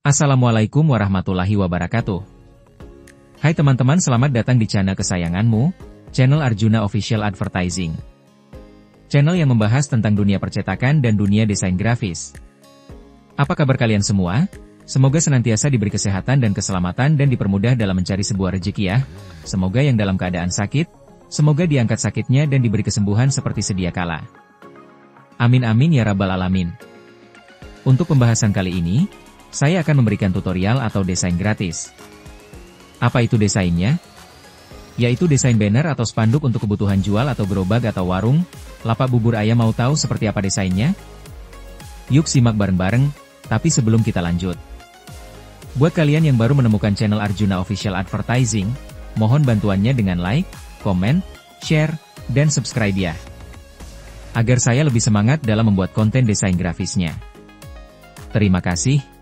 Assalamualaikum warahmatullahi wabarakatuh. Hai teman-teman, selamat datang di channel kesayanganmu, channel Arjuna Official Advertising. Channel yang membahas tentang dunia percetakan dan dunia desain grafis. Apa kabar kalian semua? Semoga senantiasa diberi kesehatan dan keselamatan dan dipermudah dalam mencari sebuah rezeki ya. Semoga yang dalam keadaan sakit, semoga diangkat sakitnya dan diberi kesembuhan seperti sedia kala. Amin amin ya rabbal alamin. Untuk pembahasan kali ini, saya akan memberikan tutorial atau desain gratis. Apa itu desainnya? Yaitu desain banner atau spanduk untuk kebutuhan jual atau gerobak atau warung, lapak bubur ayam. Mau tahu seperti apa desainnya? Yuk simak bareng-bareng, tapi sebelum kita lanjut. Buat kalian yang baru menemukan channel Arjuna Official Advertising, mohon bantuannya dengan like, komen, share, dan subscribe ya. Agar saya lebih semangat dalam membuat konten desain grafisnya. Terima kasih.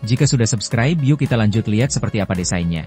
Jika sudah subscribe, yuk kita lanjut lihat seperti apa desainnya.